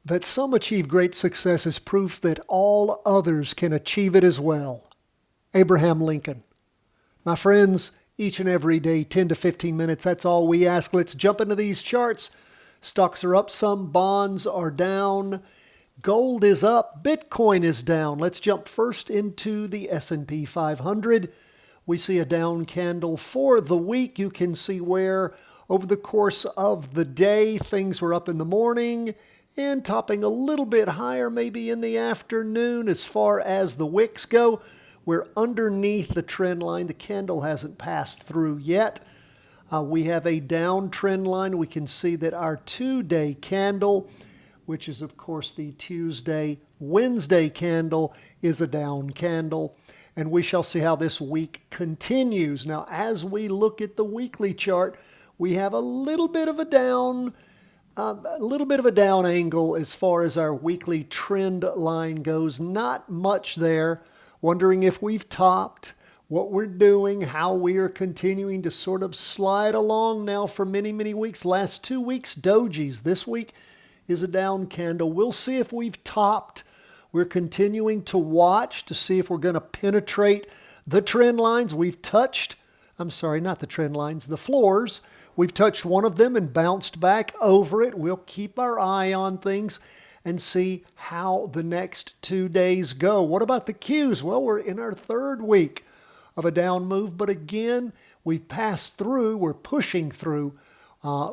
That some achieve great success is proof that all others can achieve it as well. Abraham Lincoln. My friends, each and every day, 10 to 15 minutes, that's all we ask. Let's jump into these charts. Stocks are up some, bonds are down, gold is up, Bitcoin is down. Let's jump first into the S&P 500. We see a down candle for the week. You can see where over the course of the day, things were up in the morning and topping a little bit higher maybe in the afternoon. As far as the wicks go, we're underneath the trend line. The candle hasn't passed through yet. We have a down trend line. We can see that our 2-day candle, which is of course the Wednesday candle, is a down candle. And we shall see how this week continues. Now, as we look at the weekly chart, we have a little bit of a down angle as far as our weekly trend line goes. Not much there. Wondering if we've topped, what we're doing, how we are continuing to sort of slide along now for many, many weeks. Last 2 weeks, dojis. This week is a down candle. We'll see if we've topped. We're continuing to watch to see if we're going to penetrate the trend lines. We've touched, not the trend lines, the floors. We've touched one of them and bounced back over it. We'll keep our eye on things and see how the next 2 days go. What about the Qs? Well, we're in our third week of a down move, but again, we've passed through. We're pushing through.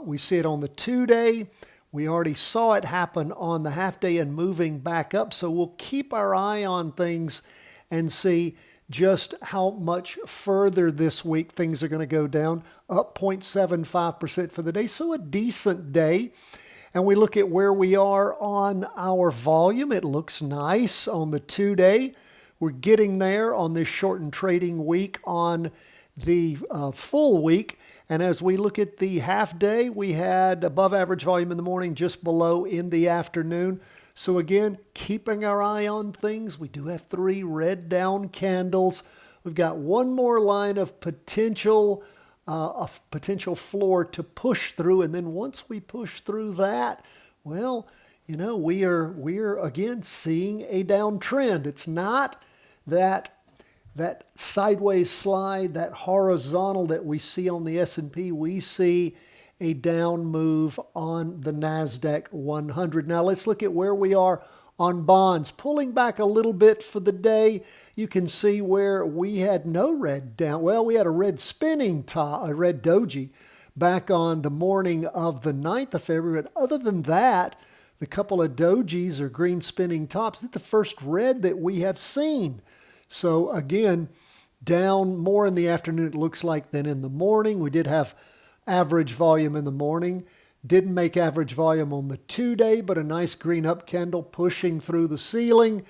We see it on the 2-day. We already saw it happen on the half-day and moving back up, so we'll keep our eye on things and see just how much further this week things are going to go down, up 0.75% for the day, so a decent day. And we look at where we are on our volume. It looks nice on the 2-day. We're getting there on this shortened trading week on the full week. And as we look at the half day, we had above average volume in the morning, just below in the afternoon. So again, keeping our eye on things. We do have 3 red down candles. We've got one more line of potential floor to push through. And then once we push through that, well, we are again seeing a downtrend. It's not that sideways slide, that horizontal that we see on the S&P. We see a down move on the NASDAQ 100. Now let's look at where we are on bonds. Pulling back a little bit for the day, you can see where we had no red down. Well, we had a red spinning top, a red doji back on the morning of the 9th of February. But other than that, the couple of dojis or green spinning tops, it's the first red that we have seen. So again, down more in the afternoon, it looks like, than in the morning. We did have average volume in the morning. Didn't make average volume on the 2-day, but a nice green up candle pushing through the ceiling.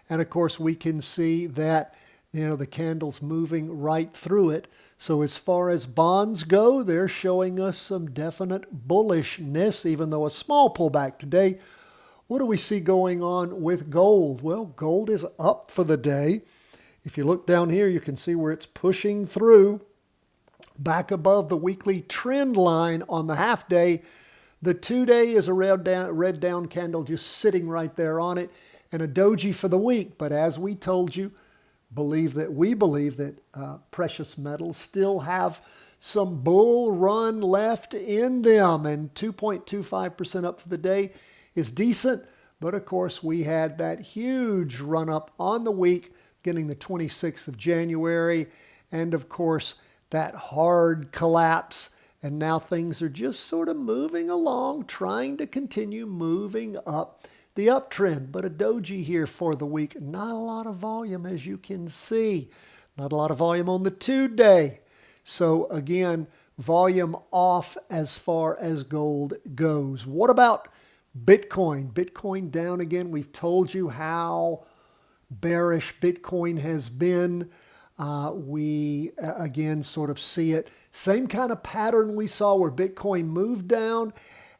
And of course, we can see that, the candle's moving right through it. So as far as bonds go, they're showing us some definite bullishness, even though a small pullback today. What do we see going on with gold? Well, gold is up for the day. If you look down here, you can see where it's pushing through back above the weekly trend line on the half day. The 2-day is a red down candle just sitting right there on it, and a doji for the week. But as we told you, we believe that precious metals still have some bull run left in them, and 2.25% up for the day is decent. But of course, we had that huge run up on the week, getting the 26th of January, and of course, that hard collapse. And now things are just sort of moving along, trying to continue moving up the uptrend. But a doji here for the week. Not a lot of volume, as you can see. Not a lot of volume on the 2-day. So again, volume off as far as gold goes. What about Bitcoin? Bitcoin down again. We've told you how bearish Bitcoin has been. We again sort of see it. Same kind of pattern we saw where Bitcoin moved down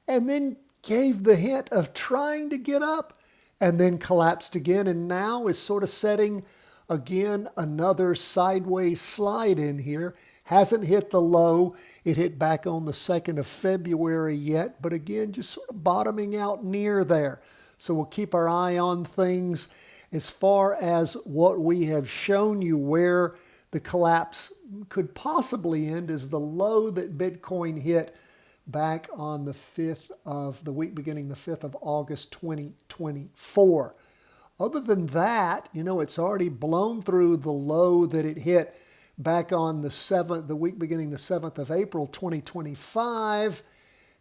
and then gave the hint of trying to get up and then collapsed again, and now is sort of setting again another sideways slide in here. Hasn't hit the low. It hit back on the 2nd of February yet, but again, just sort of bottoming out near there. So we'll keep our eye on things. As far as what we have shown you where the collapse could possibly end is the low that Bitcoin hit back on the week beginning the 5th of August 2024. Other than that, it's already blown through the low that it hit back on the week beginning the 7th of April 2025.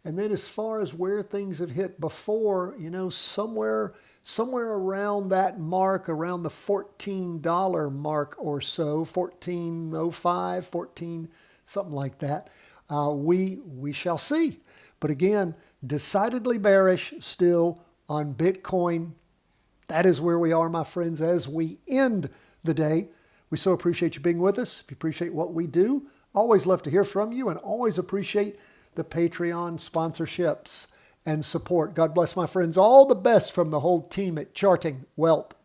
And then as far as where things have hit before, somewhere around that mark, around the $14 mark or so, 14.05, 14, something like that, we shall see. But again, decidedly bearish still on Bitcoin. That is where we are, my friends, as we end the day. We so appreciate you being with us. If you appreciate what we do, always love to hear from you and always appreciate the Patreon sponsorships and support. God bless, my friends. All the best from the whole team at Charting Wealth.